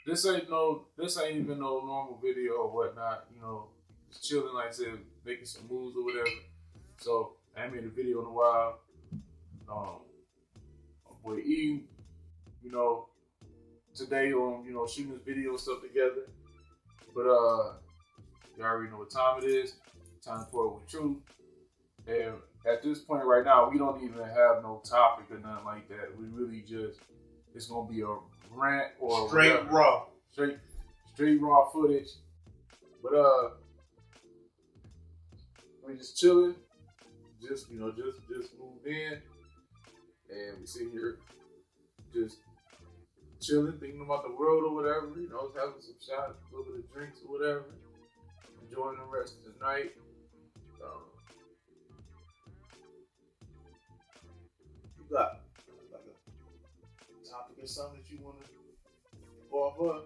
this ain't even no normal video or whatnot. Just chilling, like I said, making some moves or whatever. So I ain't made a video in a while. My boy E, you know, today on shooting this video and stuff together. But you already know what time it is. Time to pour it with truth. And at this point right now, we don't even have no topic or nothing like that. We really just it's gonna be a rant or straight whatever. raw, straight raw footage. But we just chilling, just moved in, and we sit here just chilling, thinking about the world or whatever. Having some shots, a little bit of drinks or whatever, enjoying the rest of the night. You got like a topic or something that you want to go off of?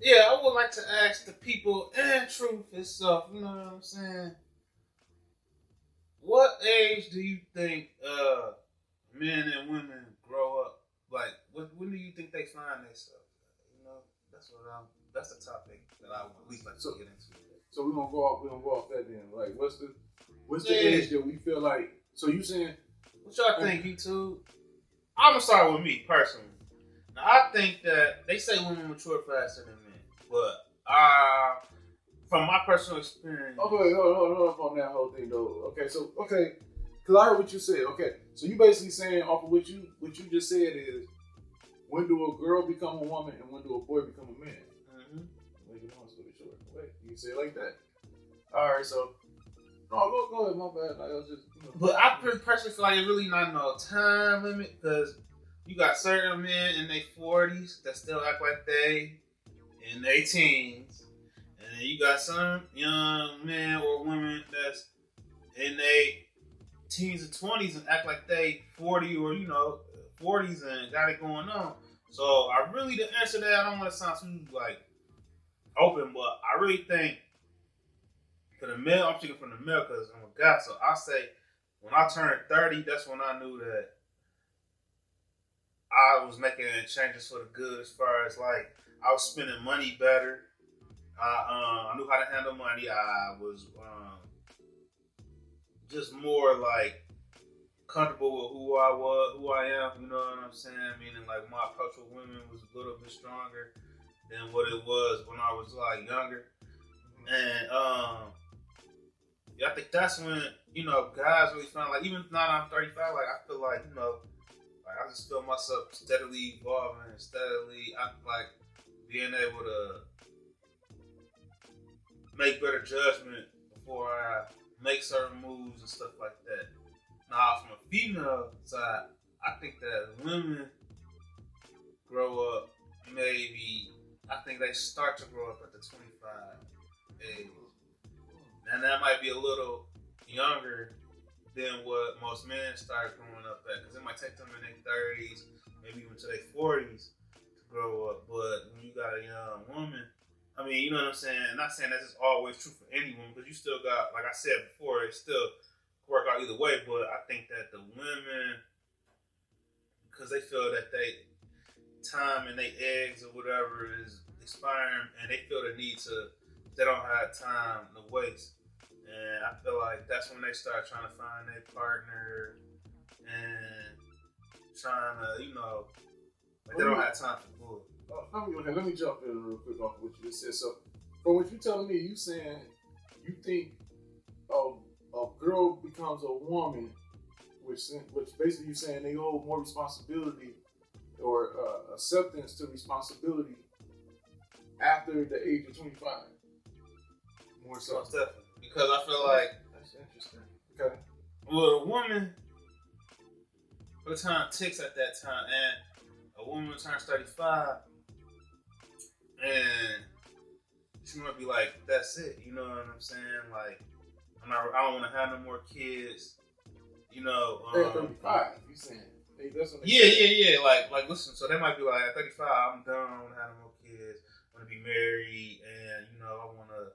Yeah, I would like to ask the people and truth itself. You know what I'm saying? What age do you think men and women grow up? Like, when do you think they find themselves? That's the topic that I would at least like to get into. So we're gonna go off that then. Like, what's the age that we feel like? So you saying? What y'all think, YouTube? I'm gonna start with me personally. Now, I think that they say women mature faster than men, but from my personal experience. Okay, hold up on that whole thing though. Because I heard what you said. Okay, so you basically saying off of what you just said is, when do a girl become a woman and when do a boy become a man? Mm-hmm. Make it long story short. Wait, you can say it like that. All right, so no, go ahead. My bad. Like, I was just. But I personally feel like it's really not no time limit because you got certain men in their 40s that still act like they in their teens, and then you got some young men or women that's in their teens and 20s and act like they 40 or 40s and got it going on. So I really, to answer that, I don't want to sound too open, but I really think for the male, I'm speaking from the male because I'm a guy. So I say when I turned 30, that's when I knew that I was making changes for the good. As far as like I was spending money better. I knew how to handle money. I was just more like comfortable with who I am. You know what I'm saying? Meaning like my approach with women was a little bit stronger than what it was when I was like younger. And I think that's when guys really find like even now that I'm 35, like I feel like like I just feel myself steadily evolving, I like being able to make better judgment before I make certain moves and stuff like that. Now, from a female side, I think that women grow up I think they start to grow up at the 25 age. And that might be a little younger than what most men start growing up at. Because it might take them in their 30s, maybe even to their 40s to grow up. But when you got a young woman, you know what I'm saying? I'm not saying that's always true for any woman, because you still got, like I said before, it still work out either way. But I think that the women, because they feel that they time and they eggs or whatever is expiring, and they feel the need to, they don't have time to waste. And I feel like that's when they start trying to find their partner and trying to, like they don't have time for bull. Let me jump in real quick off what you just said. So, from what you're telling me, you saying you think a girl becomes a woman, which basically you're saying they hold more responsibility or acceptance to responsibility after the age of 25. More so. Most definitely. Because I feel like that's interesting. Okay. Well, a woman, by the time ticks at that time, and a woman turns 35, and she might be like, "That's it." You know what I'm saying? Like, I don't want to have no more kids. 35. You saying? That's what yeah. Like, listen. So they might be like, at 35, I'm done. I don't want to have no more kids. I want to be married, and I want to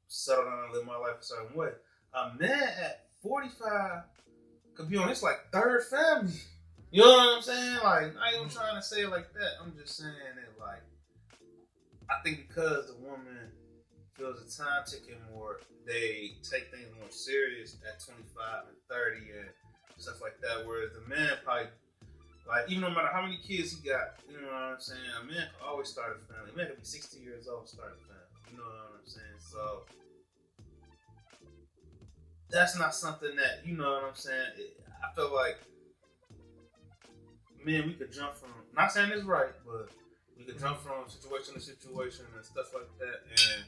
settle down and live my life a certain way. A man at 45 could be on his like third family. You know what I'm saying? Like, I ain't even trying to say it like that. I'm just saying that, like, I think because the woman feels the time ticking more, they take things more serious at 25 and 30 and stuff like that. Whereas the man probably, like, even no matter how many kids he got, you know what I'm saying? A man can always start a family. A man can be 60 years old and start a family. You know what I'm saying? So that's not something that, you know what I'm saying? I feel like, man, we could jump from, not saying it's right, but we could jump from situation to situation and stuff like that, and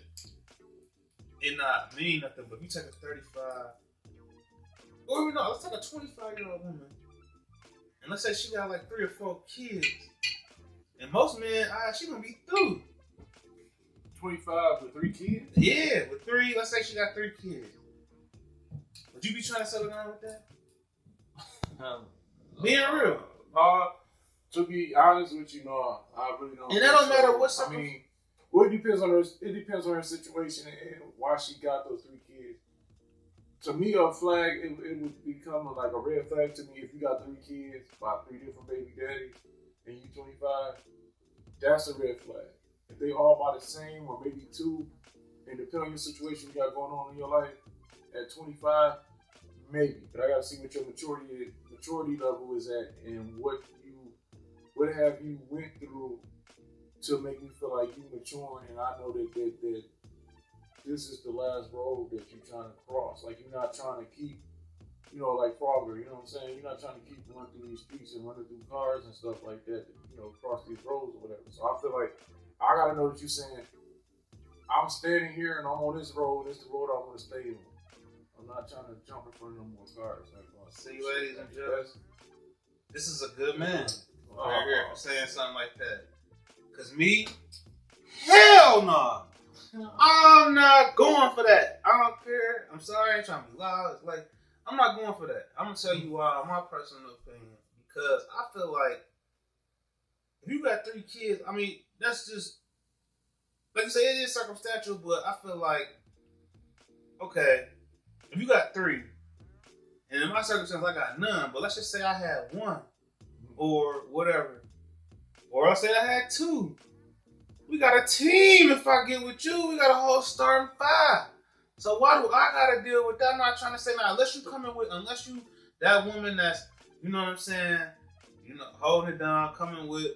it not mean nothing. But if you take a 35, or even no, let's take a 25-year-old woman, and let's say she got like 3 or 4 kids, and most men, she gonna be through. 25 with 3 kids? Yeah, with 3. Let's say she got 3 kids. Would you be trying to settle down with that? Being real. To be honest with you, no, I really don't. And that don't matter what's. I mean, well, it depends on her. It depends on her situation and why she got those 3 kids. To me, a flag, it would become like a red flag to me if you got 3 kids by 3 different baby daddies and you 25. That's a red flag. If they all about the same or maybe 2, and depending on your situation you got going on in your life at 25, maybe. But I gotta see what your maturity level is at and what have you went through to make me feel like you maturing, and I know that this is the last road that you're trying to cross. Like, you're not trying to keep, like Frogger, you know what I'm saying? You're not trying to keep running through these streets and running through cars and stuff like that, cross these roads or whatever. So I feel like I gotta know that you're saying, I'm standing here and I'm on this road, this is the road I want to stay on. I'm not trying to jump in front of no more cars. See, ladies and gentlemen, this is a good man. Right here for saying something like that. Cause me, hell no. I'm not going for that. I don't care. I'm sorry, I ain't trying to be loud. It's like, I'm not going for that. I'm gonna tell you why, my personal opinion. Because I feel like if you got 3 kids, I mean, that's just, like you say, it is circumstantial, but I feel like, okay, if you got 3, and in my circumstance I got none, but let's just say I had 1. Or whatever. Or I'll say I had 2. We got a team if I get with you. We got a whole starting 5. So why do I gotta deal with that? I'm not trying to say now, unless you that woman that's, you know what I'm saying, holding it down, coming with,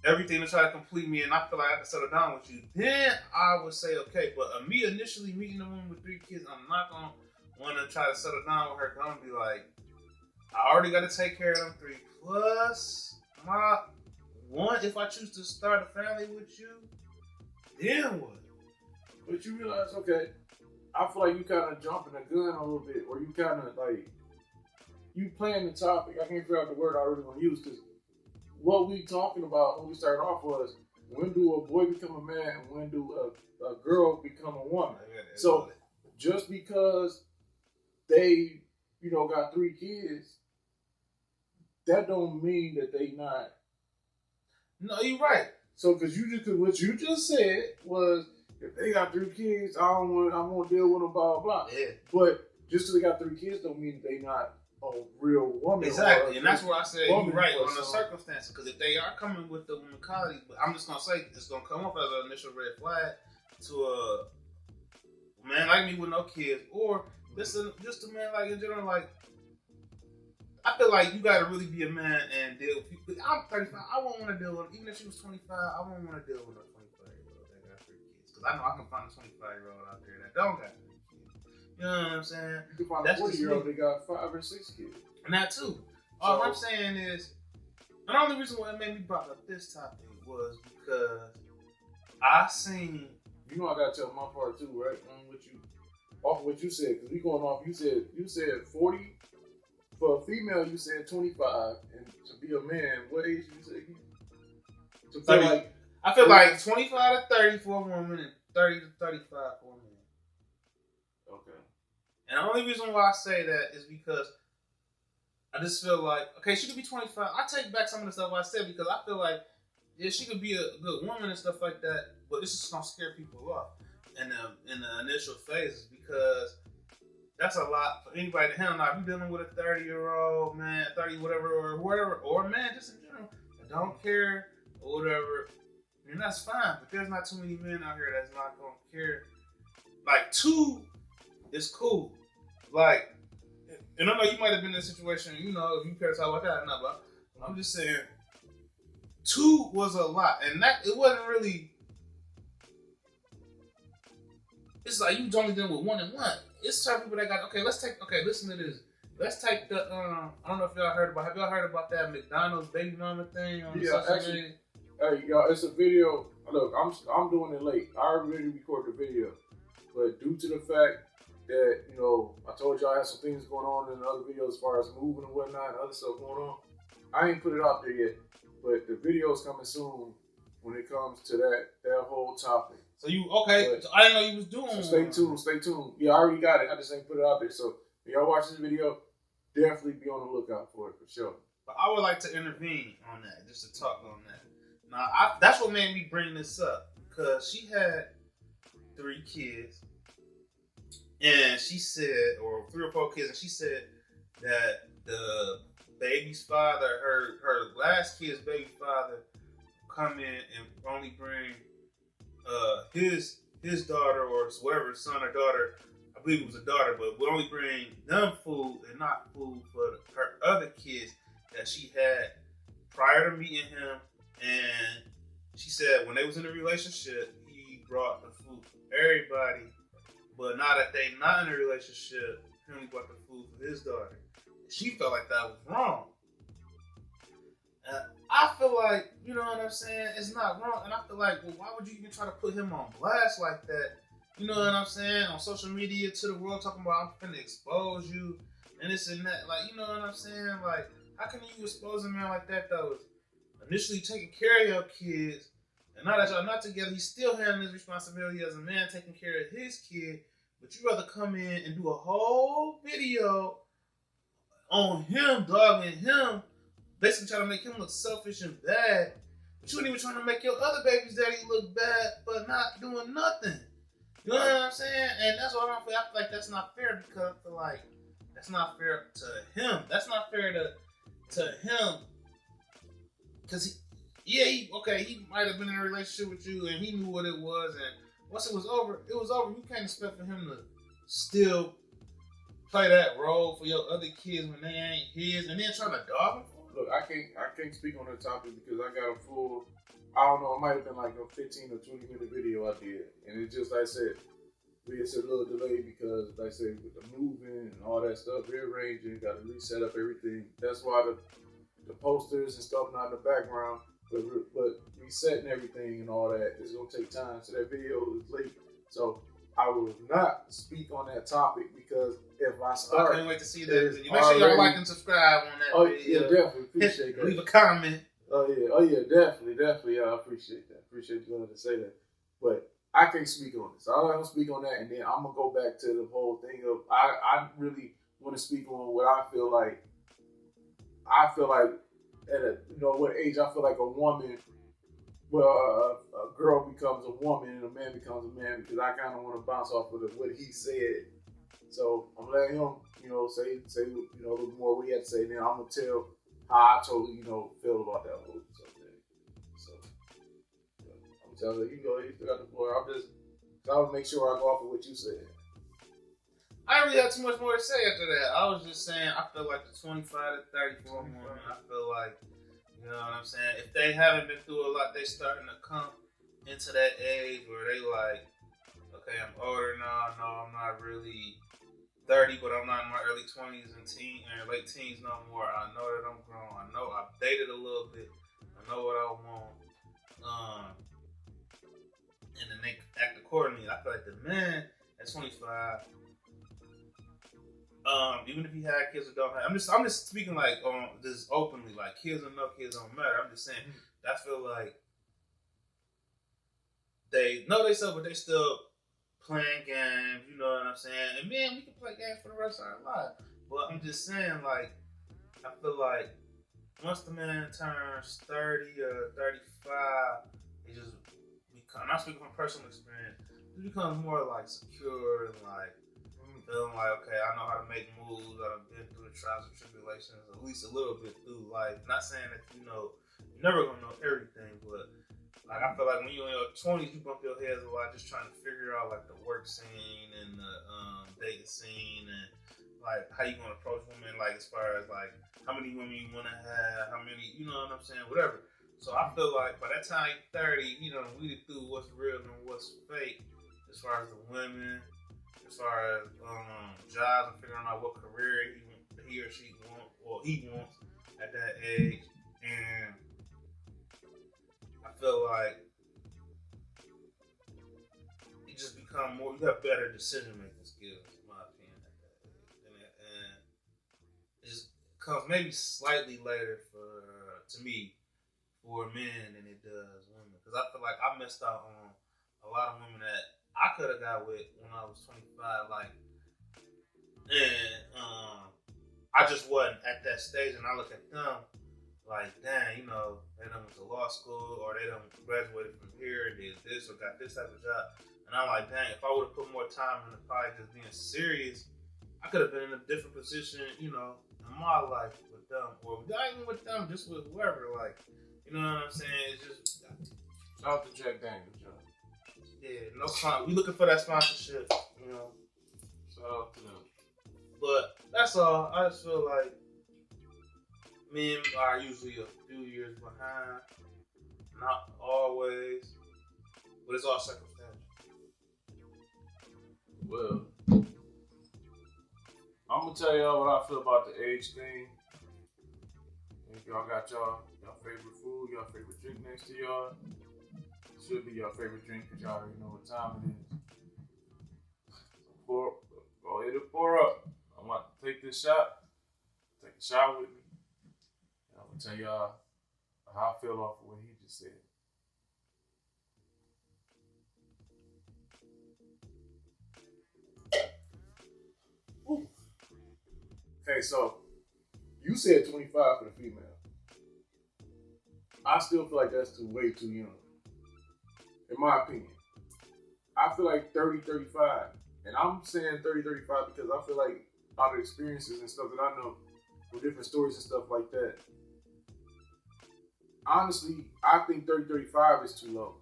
everything to try to complete me, and I feel like I can settle down with you, then I would say okay. But me initially meeting the woman with 3 kids, I'm not gonna want to try to settle down with her. Gonna be like, I already got to take care of them 3 plus my 1. If I choose to start a family with you, then what? But you realize, okay, I feel like you kind of jumping the gun a little bit, or you kind of like, you playing the topic. I can't figure out the word I really want to use, because what we talking about when we started off was, when do a boy become a man and when do a girl become a woman? So just because they, got 3 kids, that don't mean that they not. No, you're right. So, because what you just said was, if they got 3 kids, I won't deal with them, blah, blah, blah. Yeah. But just because they got 3 kids don't mean they not a real woman. Exactly. And that's where I said you're right on the circumstances. Because if they are coming with the woman quality, but I'm just going to say, it's going to come up as an initial red flag to a man like me with no kids, or just a man like in general, like, I feel like you gotta really be a man and deal with people. I'm 35. I won't want to deal with, even if she was 25, I won't want to deal with a 25-year-old that got 3 kids. Because I know I can find a 25-year-old out there that don't got 3 kids. You know what I'm saying? You can find a 40-year-old that got 5 or 6 kids. And that too. All I'm saying is, and the only reason why it made me brought up this topic was because I seen. I gotta tell my part too, right? Off what you said, because we going off. You said 40. For a female, you said 25, and to be a man, what age you say? To feel 30, like, I feel like 25 to 30 for a woman and 30 to 35 for a man. Okay. And the only reason why I say that is because I just feel like, okay, she could be 25. I take back some of the stuff I said, because I feel like, yeah, she could be a good woman and stuff like that, but this is gonna scare people off in the initial phases, because that's a lot for anybody to handle. Now, if you're dealing with a 30-year-old man, 30 whatever, or whatever, or a man just in general that don't care or whatever, then that's fine. But there's not too many men out here that's not gonna care. Like 2 is cool. Like, and I know you might have been in a situation, you know, if you care to talk about that, no, but I'm just saying 2 was a lot, and that it wasn't really. It's like you only dealing with 1 and 1. It's certain people that got listen to this. Let's take the I don't know if y'all heard about. Have y'all heard about that McDonald's baby mama thing on social media? Hey y'all, it's a video. Look, I'm doing it late. I already recorded the video, but due to the fact that I told y'all I had some things going on in the other videos as far as moving and whatnot, and other stuff going on. I ain't put it out there yet, but the video is coming soon when it comes to that whole topic. So you okay? So I didn't know you was doing. So stay tuned. Yeah, I already got it. I just ain't put it out there. So if y'all watch this video, definitely be on the lookout for it for sure. But I would like to intervene on that, just to talk on that. Now, that's what made me bring this up, because she had 3 kids, and she said, or 3 or 4 kids, and she said that the baby's father, her last kid's baby father, come in and only bring his daughter or whatever, son or daughter, I believe it was a daughter, but would only bring them food and not food for her other kids that she had prior to meeting him. And she said when they was in a relationship, he brought the food for everybody, but now that they not in a relationship, he only brought the food for his daughter. She felt like that was wrong. I feel like, you know what I'm saying, it's not wrong. And I feel like, well, why would you even try to put him on blast like that? You know what I'm saying? On social media to the world, talking about I'm finna expose you and this and that. Like, you know what I'm saying? Like, how can you expose a man like that that was initially taking care of your kids, and now that y'all not together, he's still having his responsibility as a man taking care of his kid, but you rather come in and do a whole video on him, dogging him, basically trying to make him look selfish and bad, but you ain't even trying to make your other baby's daddy look bad, but not doing nothing. You know what I'm saying? And that's what I feel like that's not fair, because I feel like that's not fair to him. That's not fair to him. Because he might have been in a relationship with you and he knew what it was, and once it was over, it was over. You can't expect for him to still play that role for your other kids when they ain't his, and then trying to dog him for it. Look, I can't speak on that topic because I got a full, I don't know, it might have been like a 15 or 20 minute video I did. And it's just like I said, it's a little delay because, like I said, with the moving and all that stuff, rearranging, got to reset up everything. That's why the posters and stuff not in the background, but resetting everything and all that is going to take time. So that video is late. So I will not speak on that topic because if I start, I can't wait to see that. Make sure y'all like and subscribe on that video. Yeah, definitely appreciate that. Leave a comment. Oh yeah, definitely. I appreciate that. Appreciate you wanting to say that. But I can't speak on this. I'm gonna speak on that, and then I'm gonna go back to the whole thing of I really want to speak on what I feel like. I feel like at what age I feel like a woman, a girl becomes a woman and a man becomes a man, because I kind of want to bounce off of what he said. So I'm letting him, say a little more what he had to say. Then I'm gonna tell how I totally, feel about that whole subject. So I'm telling you, you still got the floor. I'll make sure I go off of what you said. I didn't really have too much more to say after that. I was just saying, I feel like the 25 to 34 woman, I feel like, you know what I'm saying, if they haven't been through a lot, they starting to come into that age where they like, okay, I'm older now, no, I'm not really 30, but I'm not in my early 20s and late teens no more. I know that I'm grown. I know I've dated a little bit. I know what I want. And then they act accordingly. I feel like the man at 25, even if he had kids or don't have, I'm just speaking like just openly, like kids or no kids don't matter. I'm just saying I feel like they know they still, but they still playing games. You know what I'm saying? And man, we can play games for the rest of our life. But I'm just saying, like, I feel like once the man turns 30 or 35, he just becomes, I'm not speaking from personal experience, he becomes more like secure and like feeling like, okay, I know how to make moves. I've been through the trials and tribulations, at least a little bit through life. Not saying that you're never gonna know everything, but like I feel like when you're in your 20s, you bump your heads a lot just trying to figure out like the work scene and the dating scene and like how you gonna approach women, like as far as like how many women you wanna have, how many, you know what I'm saying, whatever. So I feel like by that time you're 30, you know, weeded through what's real and what's fake as far as the women, as far as jobs and figuring out what career he or she wants or he wants at that age. And I feel like you just become more, you have better decision making skills, in my opinion, at that age. And it just comes maybe slightly later to me for men than it does women. Because I feel like I missed out on a lot of women that I could have got with when I was 25, like, and I just wasn't at that stage. And I look at them like, damn, you know, they done went to law school or they done graduated from here and did this or got this type of job. And I'm like, dang, if I would have put more time into probably just being serious, I could have been in a different position, you know, in my life with them, or not even with them, just with whoever, like, you know what I'm saying? It's just shout out to Jack Daniels, John. Yeah, no sponsor. We looking for that sponsorship, you know. So, you know. But that's all. I just feel like men are usually a few years behind. Not always, but it's all circumstantial. Well, I'm gonna tell y'all what I feel about the age thing. If y'all got y'all favorite food, y'all favorite drink next to y'all, it should be your favorite drink because y'all already know what time it is. Go ahead and pour up. I'm about to take this shot. Take a shot with me. And I'm gonna tell y'all how I feel off of what he just said. Ooh. Okay, so you said 25 for the female. I still feel like that's way too young. In my opinion. I feel like 30, 35. And I'm saying 30, 35 because I feel like out of experiences and stuff that I know from different stories and stuff like that. Honestly, I think 30, 35 is too low.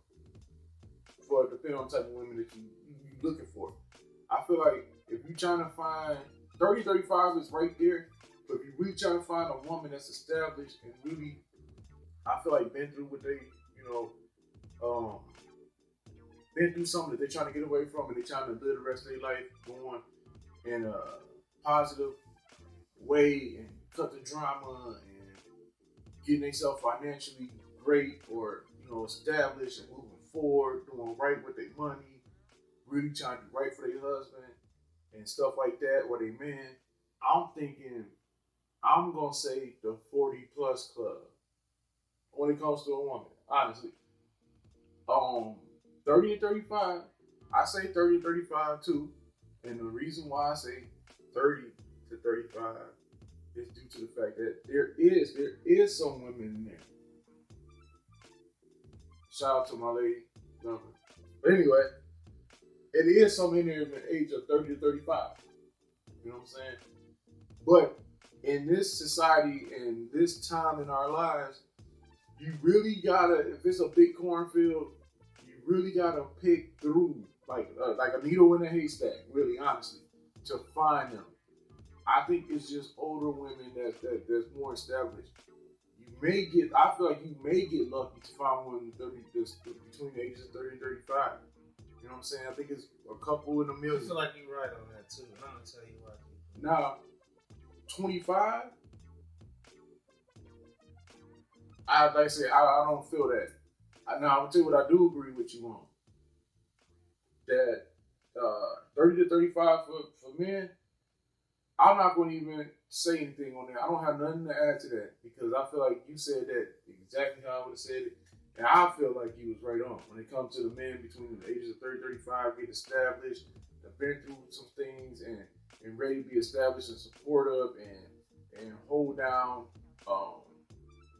For depending on the type of women that you're looking for. I feel like if you're trying to find 30, 35 is right there. But if you're really trying to find a woman that's established and really, I feel like been through what they, been through something that they're trying to get away from and they're trying to live the rest of their life going in a positive way and cut the drama and getting themselves financially great or, established and moving forward, doing right with their money, really trying to do right for their husband and stuff like that, or their man. I'm going to say the 40 plus club when it comes to a woman, honestly. 30 and 35, I say 30 and 35 too. And the reason why I say 30 to 35 is due to the fact that there is some women in there. Shout out to my lady, love her. But anyway, it is some in there in the age of 30 to 35. You know what I'm saying? But in this society and this time in our lives, you really gotta, if it's a big cornfield, you really gotta pick through like a needle in a haystack, really honestly, to find them. I think it's just older women that's more established. I feel like you may get lucky to find one between the ages of 30 and 35. You know what I'm saying? I think it's a couple in a million. I feel like you're right on that too. And I'm gonna tell you why. Now, 25. Like I said, I don't feel that. Now, I'll tell you what I do agree with you on. That 30 to 35 for men, I'm not going to even say anything on that. I don't have nothing to add to that because I feel like you said that exactly how I would have said it. And I feel like you was right on. When it comes to the men between the ages of 30 35, get established, they've been through some things and ready to be established and supportive and hold down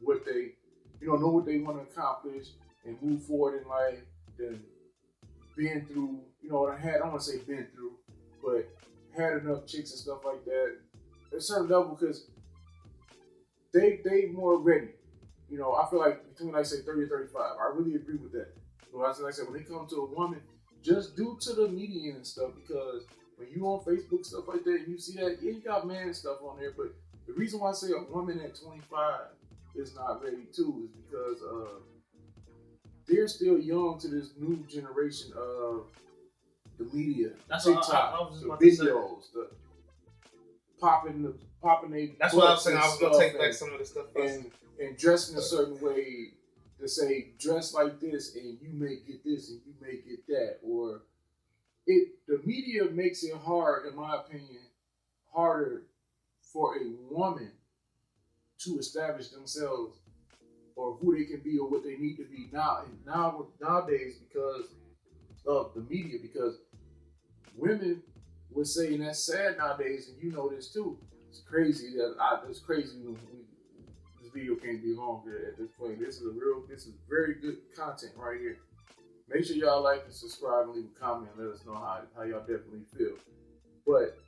what they, know what they want to accomplish and move forward in life, then been through, I don't want to say been through, but had enough chicks and stuff like that. At a certain level, because they more ready. You know, I feel like between, like, say, 30 and 35, I really agree with that. But like I said, when it comes to a woman, just due to the media and stuff, because when you on Facebook, stuff like that, and you see that, yeah, you got man stuff on there, but the reason why I say a woman at 25 is not ready too is because they're still young to this new generation of the media, That's TikTok, what I was just the about to say. videos, the popping they. That's what I was saying. I was gonna take back some of the stuff and dressing a certain way to say dress like this and you may get this and you may get that, or the media makes it hard, in my opinion, harder for a woman to establish themselves or who they can be or what they need to be nowadays because of the media. Because women would say, and that's sad nowadays, and you know this too. It's crazy it's crazy when this video can't be longer at this point. This is very good content right here. Make sure y'all like and subscribe and leave a comment and let us know how y'all definitely feel. But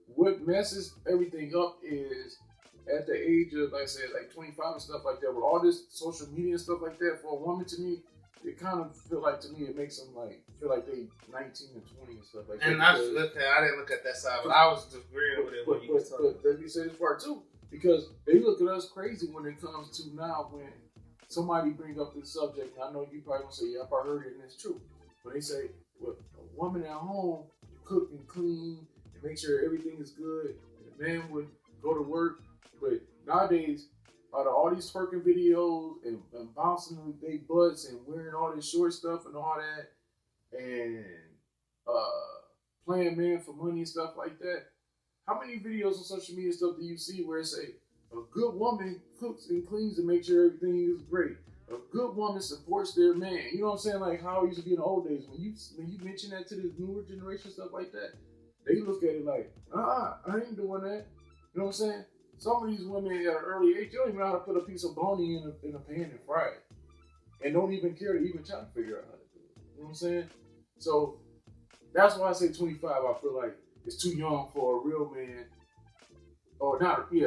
what messes everything up is at the age of, like I said, like 25 and stuff like that, with all this social media and stuff like that, for a woman, to me, it kind of feel like, to me, it makes them like feel like they 19 and 20 and stuff like that. And I didn't look at that side, but I was just agreeing with it when you were talking. But let me say this part too, because they look at us crazy when it comes to now when somebody bring up this subject. And I know you probably gonna say, "Yep, I heard it," and it's true. But they say, "Well, a woman at home cook and clean and make sure everything is good, and the man would go to work." But nowadays, out of all these twerking videos and bouncing with their butts and wearing all this short stuff and all that, and playing man for money and stuff like that, how many videos on social media stuff do you see where it say a good woman cooks and cleans and makes sure everything is great? A good woman supports their man. You know what I'm saying? Like how it used to be in the old days. When you mention that to the newer generation, stuff like that, they look at it like, I ain't doing that. You know what I'm saying? Some of these women at an early age, they don't even know how to put a piece of bologna in a pan and fry it. And don't even care to even try to figure out how to do it. You know what I'm saying? So that's why I say 25, I feel like it's too young for a real man. Or not, from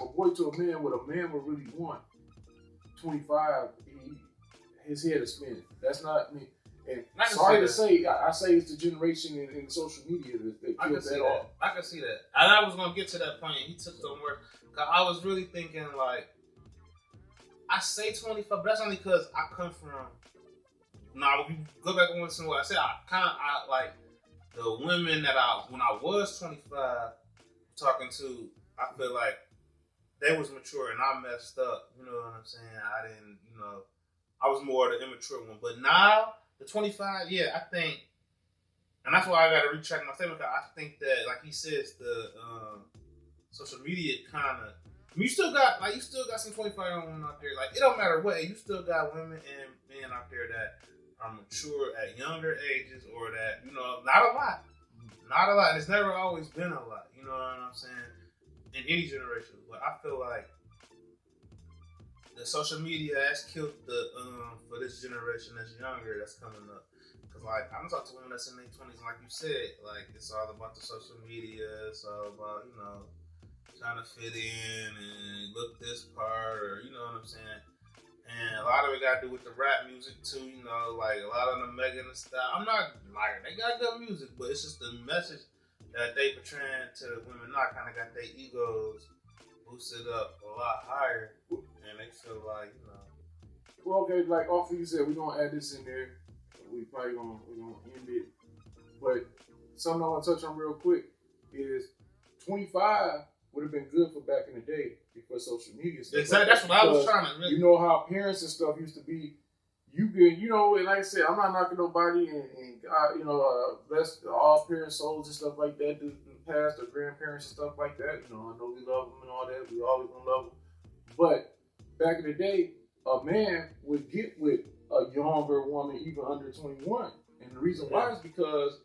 a boy to a man, what a man would really want. 25, his head is spinning. That's not me. And sorry to say, I say it's the generation in social media that kills that off. I can see that. And I was going to get to that point. He took some work. I was really thinking, like, I say 25, but that's only because I come from. Now, if you go back and listen to what I said, I like the women that when I was 25 talking to, I feel like they was mature and I messed up. You know what I'm saying? I didn't, I was more the immature one. But now, the 25, yeah, I think, and that's why I got to retract my statement. I think that, like he says, the social media kind of. You still got some 25-year-old women out there. Like it don't matter what, you still got women and men out there that are mature at younger ages, or that not a lot. And it's never always been a lot. You know what I'm saying? In any generation, but I feel like the social media has killed the for this generation that's younger that's coming up. Cause like I'm talking to women that's in their 20s, and like you said, like it's all about the social media. It's all about trying to fit in and look this part, or you know what I'm saying. And a lot of it got to do with the rap music too. Like a lot of the Megan and stuff. I'm not like they got good music, but it's just the message that they portraying to the women. Now kind of got their egos boosted up a lot higher, and they feel like Well, okay, like off of you said, we're gonna add this in there. We're gonna end it. But something I want to touch on real quick is 25 would have been good for back in the day before social media stuff. Exactly, that's what I was trying to. Really. You know how parents and stuff used to be. You can, and like I said, I'm not knocking nobody, and God, bless all parents' souls and stuff like that. The past, the grandparents and stuff like that. I know we love them and all that. We always gonna love them. But back in the day, a man would get with a younger woman, even under 21, and the reason why is because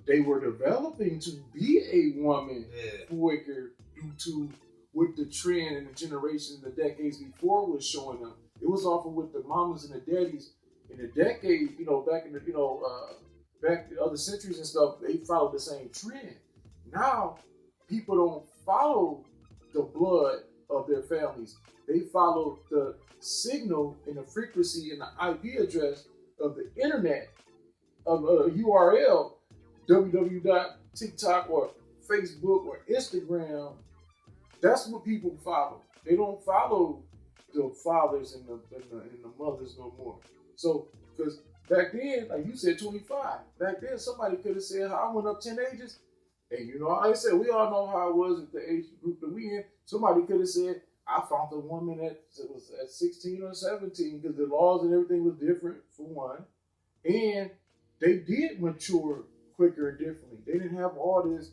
they were developing to be a woman quicker due to what the trend and the generation in the decades before was showing them. It was off of what the mamas and the daddies in the decade, back in the, back in other centuries and stuff, they followed the same trend. Now, people don't follow the blood of their families. They follow the signal and the frequency and the IP address of the internet, of a URL, www.tiktok or Facebook or Instagram. That's what people follow. They don't follow the fathers and the mothers no more. So, because back then, like you said, 25. Back then, somebody could have said, I went up 10 ages. And you know, like I said, we all know how it was at the age group that we in. Somebody could have said, I found a woman that was at 16 or 17 because the laws and everything was different, for one. And they did mature quicker and differently. They didn't have all this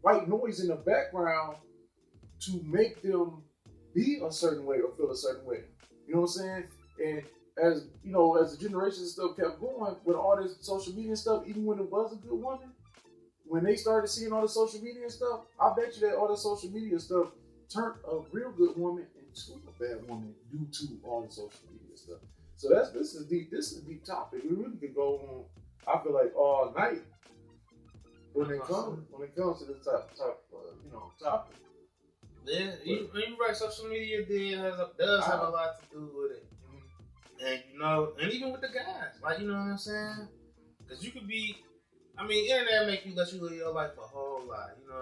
white noise in the background to make them be a certain way or feel a certain way. You know what I'm saying? And as you know, as the generations and stuff kept going with all this social media stuff, even when it was a good woman, when they started seeing all the social media and stuff, I bet you that all the social media stuff turned a real good woman into a bad woman due to all the social media stuff. So this is deep. This is a deep topic. We really could go on. I feel like all night when it comes to this topic. Yeah, you're right. Social media does have a lot to do with it. And you know, and even with the guys, like, you know what I'm saying? Because you could be, I mean, internet make you let you live your life a whole lot, you know.